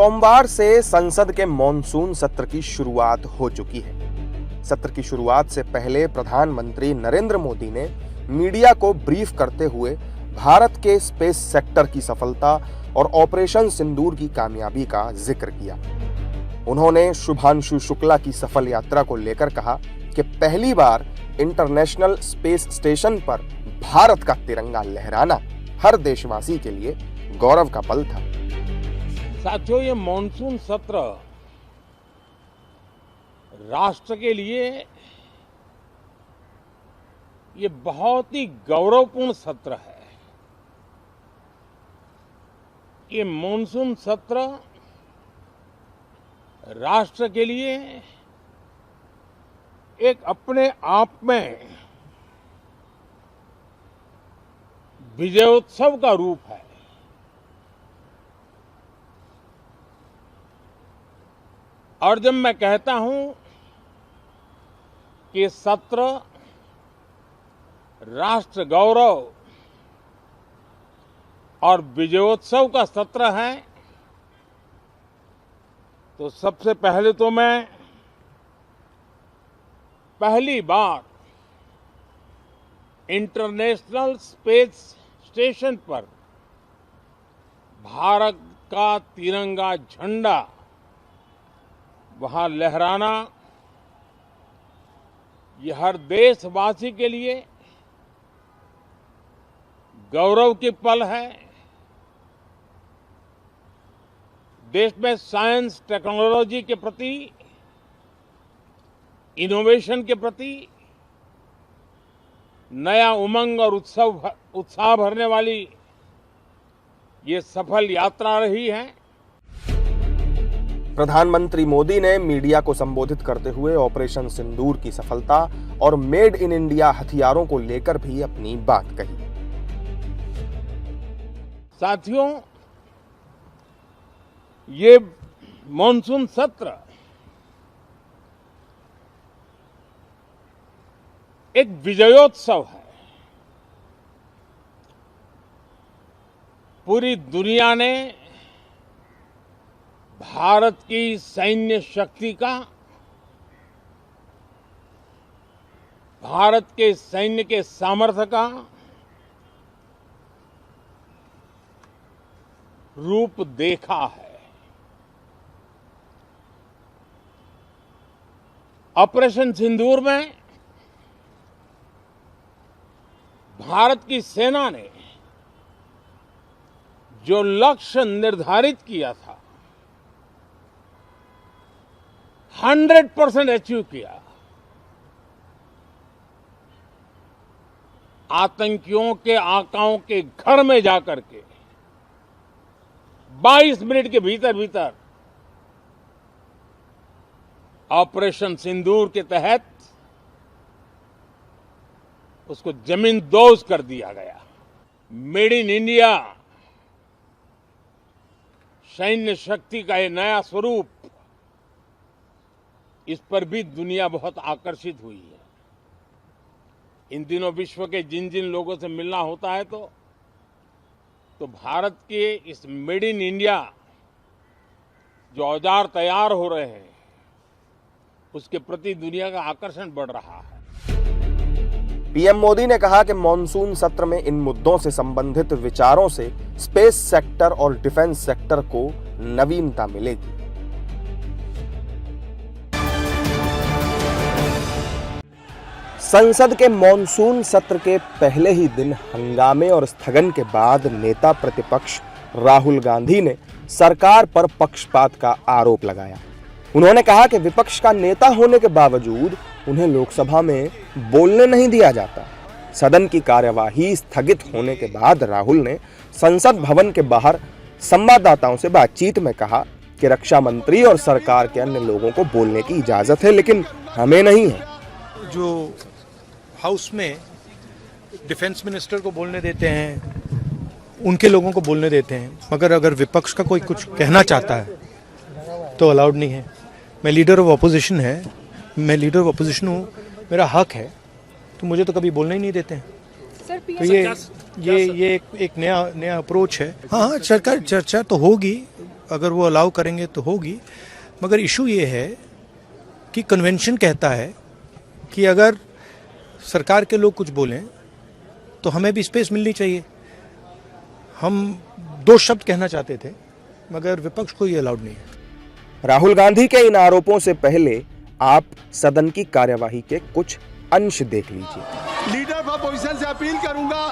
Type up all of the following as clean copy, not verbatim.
सोमवार से संसद के मॉनसून सत्र की शुरुआत हो चुकी है। सत्र की शुरुआत से पहले प्रधानमंत्री नरेंद्र मोदी ने मीडिया को ब्रीफ करते हुए भारत के स्पेस सेक्टर की सफलता और ऑपरेशन सिंदूर की कामयाबी का जिक्र किया। उन्होंने शुभांशु शुक्ला की सफल यात्रा को लेकर कहा कि पहली बार इंटरनेशनल स्पेस स्टेशन पर भारत का तिरंगा लहराना हर देशवासी के लिए गौरव का पल था। साथियों, ये मॉनसून सत्र राष्ट्र के लिए ये बहुत ही गौरवपूर्ण सत्र है। ये मॉनसून सत्र राष्ट्र के लिए एक अपने आप में विजयोत्सव का रूप है। और जब मैं कहता हूं कि सत्र राष्ट्र गौरव और विजयोत्सव का सत्र है, तो सबसे पहले तो मैं पहली बार इंटरनेशनल स्पेस स्टेशन पर भारत का तिरंगा झंडा वहां लहराना ये हर देशवासी के लिए गौरव की पल है। देश में साइंस टेक्नोलॉजी के प्रति, इनोवेशन के प्रति नया उमंग और उत्साह भरने वाली ये सफल यात्रा रही है। प्रधानमंत्री मोदी ने मीडिया को संबोधित करते हुए ऑपरेशन सिंदूर की सफलता और मेड इन इंडिया हथियारों को लेकर भी अपनी बात कही। साथियों, ये मॉनसून सत्र एक विजयोत्सव है। पूरी दुनिया ने भारत की सैन्य शक्ति का, भारत के सैन्य के सामर्थ्य का रूप देखा है। ऑपरेशन सिंदूर में भारत की सेना ने जो लक्ष्य निर्धारित किया था 100% अचीव किया। आतंकियों के आकाओं के घर में जाकर के 22 मिनट के भीतर ऑपरेशन सिंदूर के तहत उसको जमींदोज कर दिया गया। मेड इन इंडिया सैन्य शक्ति का ये नया स्वरूप, इस पर भी दुनिया बहुत आकर्षित हुई है। इन दिनों विश्व के जिन जिन लोगों से मिलना होता है तो भारत के इस मेड इन इंडिया जो औजार तैयार हो रहे हैं उसके प्रति दुनिया का आकर्षण बढ़ रहा है। पीएम मोदी ने कहा कि मॉनसून सत्र में इन मुद्दों से संबंधित विचारों से स्पेस सेक्टर और डिफेंस सेक्टर को नवीनता मिलेगी। संसद के मॉनसून सत्र के पहले ही दिन हंगामे और स्थगन के बाद नेता प्रतिपक्ष राहुल गांधी ने सरकार पर पक्षपात का आरोप लगाया। उन्होंने कहा कि विपक्ष का नेता होने के बावजूद उन्हें लोकसभा में बोलने नहीं दिया जाता। सदन की कार्यवाही स्थगित होने के बाद राहुल ने संसद भवन के बाहर संवाददाताओं से बातचीत में कहा कि रक्षा मंत्री और सरकार के अन्य लोगों को बोलने की इजाजत है, लेकिन हमें नहीं है। जो हाउस में डिफेंस मिनिस्टर को बोलने देते हैं, उनके लोगों को बोलने देते हैं, मगर अगर विपक्ष का कोई कुछ कहना चाहता है तो अलाउड नहीं है। मैं लीडर ऑफ अपोजिशन हूँ, मेरा हक है, तो मुझे तो कभी बोलने ही नहीं देते हैं। तो ये एक नया अप्रोच है। हाँ, सरकार चर्चा तो होगी, अगर वो अलाउ करेंगे तो होगी, मगर इशू ये है कि कन्वेंशन कहता है कि अगर सरकार के लोग कुछ बोलें तो हमें भी स्पेस मिलनी चाहिए। हम 2 शब्द कहना चाहते थे, मगर विपक्ष को ये अलाउड नहीं है। राहुल गांधी के इन आरोपों से पहले आप सदन की कार्यवाही के कुछ अंश देख लीजिए। लीडर ऑफ अपोजिशन से अपील करूंगा,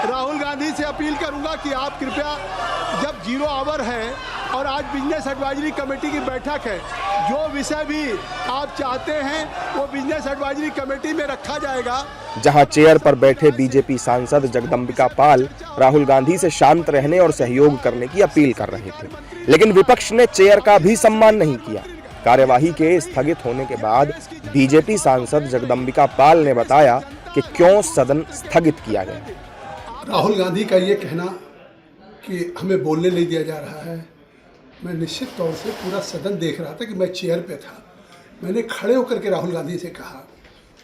राहुल गांधी से अपील करूंगा कि आप कृपया, जब 0 आवर है और आज बिजनेस एडवाइजरी कमेटी की बैठक है, जो विषय भी आप चाहते हैं वो बिजनेस एडवाइजरी कमेटी में रखा जाएगा। जहां चेयर पर बैठे बीजेपी सांसद जगदम्बिका पाल राहुल गांधी से शांत रहने और सहयोग करने की अपील कर रहे थे, लेकिन विपक्ष ने चेयर का भी सम्मान नहीं किया। कार्यवाही के स्थगित होने के बाद बीजेपी सांसद जगदम्बिका पाल ने बताया कि क्यों सदन स्थगित किया गया। राहुल गांधी का ये कहना कि हमें बोलने नहीं दिया जा रहा है, मैं निश्चित तौर से पूरा सदन देख रहा था कि मैं चेयर पे था। मैंने खड़े होकर के राहुल गांधी से कहा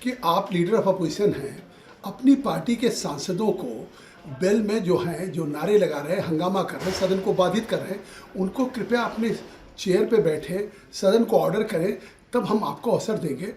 कि आप लीडर ऑफ अपोजिशन हैं, अपनी पार्टी के सांसदों को बेल में जो हैं, जो नारे लगा रहे हैं, हंगामा कर रहे हैं, सदन को बाधित कर रहे हैं, उनको कृपया अपने चेयर पे बैठे सदन को ऑर्डर करें, तब हम आपको अवसर देंगे।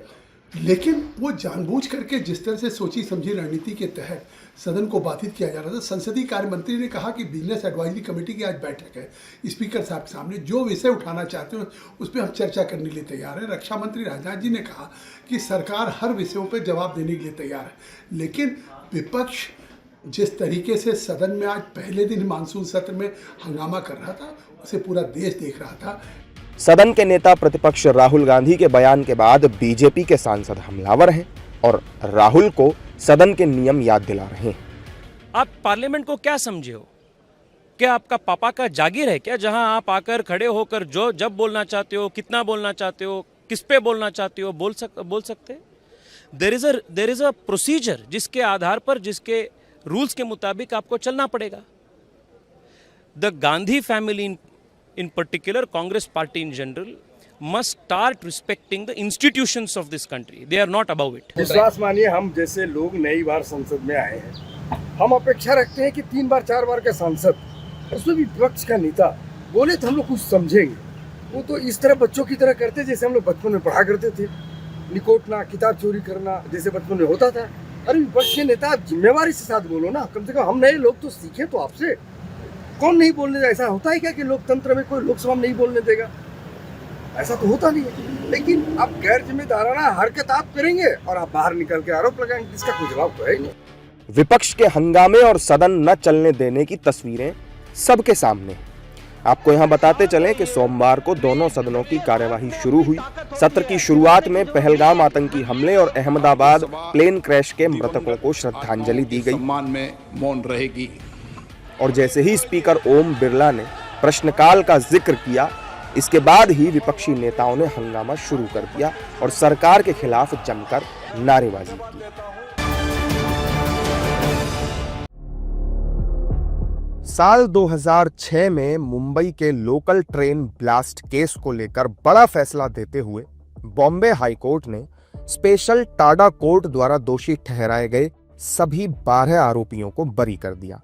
लेकिन वो जानबूझ करके जिस तरह से सोची समझी रणनीति के तहत सदन को बाधित किया जा रहा था। संसदीय कार्य मंत्री ने कहा कि बिजनेस एडवाइजरी कमेटी की आज बैठक है, स्पीकर साहब के सामने जो विषय उठाना चाहते हो उस पर हम चर्चा करने के लिए तैयार हैं। रक्षा मंत्री राजनाथ जी ने कहा कि सरकार हर विषयों पर जवाब देने के लिए तैयार है। लेकिन विपक्ष जिस तरीके से सदन में आज पहले दिन मानसून सत्र में हंगामा कर रहा था, उसे पूरा देश देख रहा था। सदन के नेता प्रतिपक्ष राहुल गांधी के बयान के बाद बीजेपी के सांसद हमलावर हैं और राहुल को सदन के नियम याद दिला रहे हैं। आप पार्लियामेंट को क्या समझे हो? क्या आपका पापा का जागीर है क्या, जहां आप आकर खड़े होकर जो जब बोलना चाहते हो, कितना बोलना चाहते हो, किस पे बोलना चाहते हो बोल सकते? देयर इज अ प्रोसीजर जिसके आधार पर, जिसके रूल्स के मुताबिक आपको चलना पड़ेगा। The Gandhi family in particular, Congress party in general, must start respecting the institutions of this country. They are not above it. विश्वास मानिए, हम जैसे लोग नई बार संसद में आए हैं, हम अपेक्षा रखते हैं कि 3 बार 4 बार का सांसद, उसमें भी विपक्ष का नेता बोले तो हम लोग कुछ समझेंगे। वो तो इस तरह बच्चों की तरह करते जैसे हम लोग बचपन में पढ़ा करते थे, निकोटना, किताब चोरी करना, जैसे बचपन में होता था। अरे विपक्ष के नेता, आप जिम्मेवारी से साथ बोलो ना, कम से कम हम नए लोग तो सीखे तो आपसे। कौन नहीं बोलने देगा? ऐसा होता है क्या कि लोकतंत्र में कोई लोकसभा में नहीं बोलने देगा? ऐसा तो होता नहीं है। लेकिन आप गैर जिम्मेदाराना हरकत आप करेंगे और आप बाहर निकल के आरोप लगाएंगे, इसका कोई जवाब तो है नहीं। विपक्ष के हंगामे और सदन न चलने देने की तस्वीरें सबके सामने हैं। आपको यहां बताते चलें कि सोमवार को दोनों सदनों की कार्यवाही शुरू हुई। सत्र की शुरुआत में पहलगाम आतंकी हमले और अहमदाबाद प्लेन क्रैश के मृतकों को श्रद्धांजलि दी गई। सम्मान में मौन रहेगी। और जैसे ही स्पीकर ओम बिरला ने प्रश्नकाल का जिक्र किया, इसके बाद ही विपक्षी नेताओं ने हंगामा शुरू कर दिया और सरकार के खिलाफ जमकर नारेबाजी की। साल 2006 में मुंबई के लोकल ट्रेन ब्लास्ट केस को लेकर बड़ा फैसला देते हुए बॉम्बे हाई कोर्ट ने स्पेशल टाडा कोर्ट द्वारा दोषी ठहराए गए सभी 12 आरोपियों को बरी कर दिया।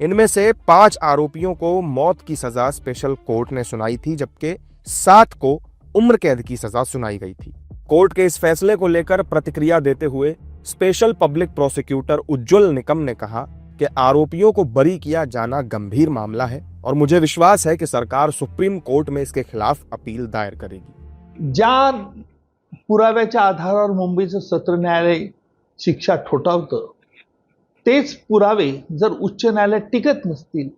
इनमें से 5 आरोपियों को मौत की सजा स्पेशल कोर्ट ने सुनाई थी, जबकि 7 को उम्र कैद की सजा सुनाई गई थी। कोर्ट के इस फैसले को लेकर प्रतिक्रिया देते हुए special public prosecutor Ujjwal Nikam ने कहा कि आरोपियों को बरी किया जाना गंभीर मामला है और मुझे विश्वास है कि सरकार सुप्रीम कोर्ट में इसके खिलाफ अपील दायर करेगी। ज्या पुराव्याच्या आधारावर मुंबईचं सत्र न्यायालय शिक्षा ठोठावतं, तेच पुरावे जर उच्च न्यायालयात टिकत नसतील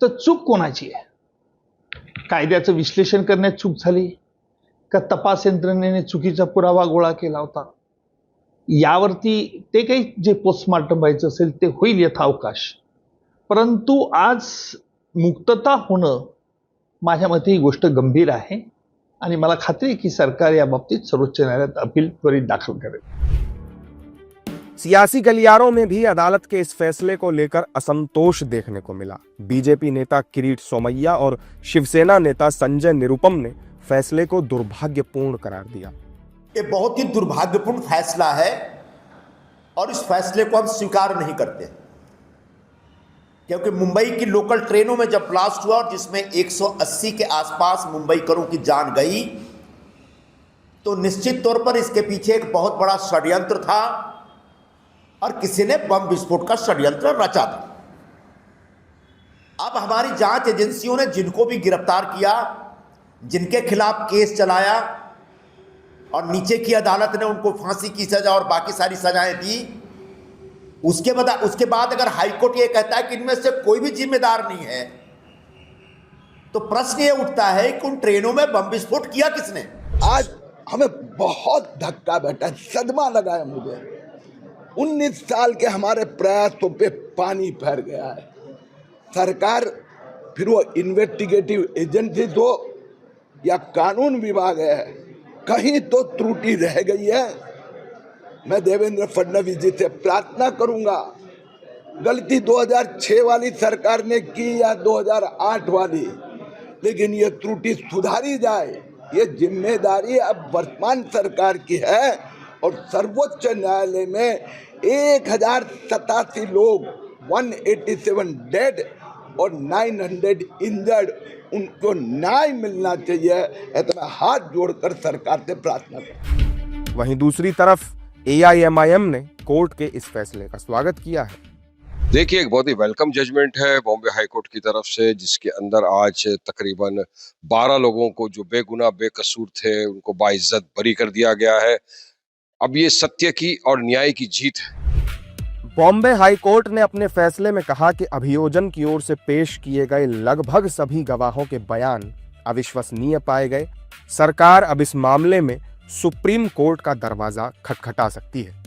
तर चूक कोणाची आहे? कायद्याचं विश्लेषण करण्यात चूक झाली का तपास यंत्रणेने चुकीचा पुरावा गोळा केला होता? यावरती ते काही जे पोस्टमार्टम व्हायचं असेल ते होईल यथावकाश, परंतु आज मुक्तता होणं माझ्या मते ही गोष्ट गंभीर आहे आणि मला खात्री आहे की सरकार या बाबतीत सर्वोच्च न्यायालयात अपील त्वरित दाखल करेल। सियासी गलियारों में भी अदालत के इस फैसले को लेकर असंतोष देखने को मिला। बीजेपी नेता किरीट सोमैया और शिवसेना नेता संजय निरुपम ने फैसले को दुर्भाग्यपूर्ण करार दिया। ये बहुत ही दुर्भाग्यपूर्ण फैसला है और इस फैसले को हम स्वीकार नहीं करते। क्योंकि मुंबई की लोकल ट्रेनों में जब ब्लास्ट हुआ और जिसमें 180 के आसपास मुंबईकरों की जान गई, तो निश्चित तौर पर इसके पीछे एक बहुत बड़ा षड्यंत्र था और किसी ने बम विस्फोट का षड्यंत्र रचा था। अब हमारी जांच एजेंसियों ने जिनको भी गिरफ्तार किया, जिनके खिलाफ केस चलाया और नीचे की अदालत ने उनको फांसी की सजा और बाकी सारी सजाएं दी, उसके बाद अगर हाईकोर्ट ये कहता है कि इनमें से कोई भी जिम्मेदार नहीं है, तो प्रश्न ये उठता है कि उन ट्रेनों में बम विस्फोट किया किसने। आज हमें बहुत धक्का बैठा, सदमा लगाया मुझे। 19 साल के हमारे प्रयासों पे पानी फेर गया है। सरकार, फिर वो इन्वेस्टिगेटिव एजेंसी हो या कानून विभाग है, कहीं तो त्रुटि रह गई है। मैं देवेंद्र फडणवीस जी से प्रार्थना करूंगा, गलती 2006 वाली सरकार ने की या 2008 वाली, लेकिन ये त्रुटि सुधारी जाए। ये जिम्मेदारी अब वर्तमान सरकार की है और सर्वोच्च न्यायालय में 1087 लोग, 187 डेड और 900 इंजर्ड, उनको न्याय मिलना चाहिए। ऐसा मैं हाथ जोड़कर सरकार से प्रार्थना करता हूं। वहीं दूसरी तरफ AIMIM ने कोर्ट के इस फैसले का स्वागत किया है। देखिए, एक बहुत ही वेलकम जजमेंट है बॉम्बे हाई कोर्ट की तरफ से, जिसके अंदर आज तकरीबन 12 लोगों को जो बेगुनाह बेकसूर थे उनको बाइज्जत बरी कर दिया गया है। अब ये सत्य की और न्याय की जीत है। बॉम्बे हाई कोर्ट ने अपने फैसले में कहा कि अभियोजन की ओर से पेश किए गए लगभग सभी गवाहों के बयान अविश्वसनीय पाए गए। सरकार अब इस मामले में सुप्रीम कोर्ट का दरवाजा खटखटा सकती है।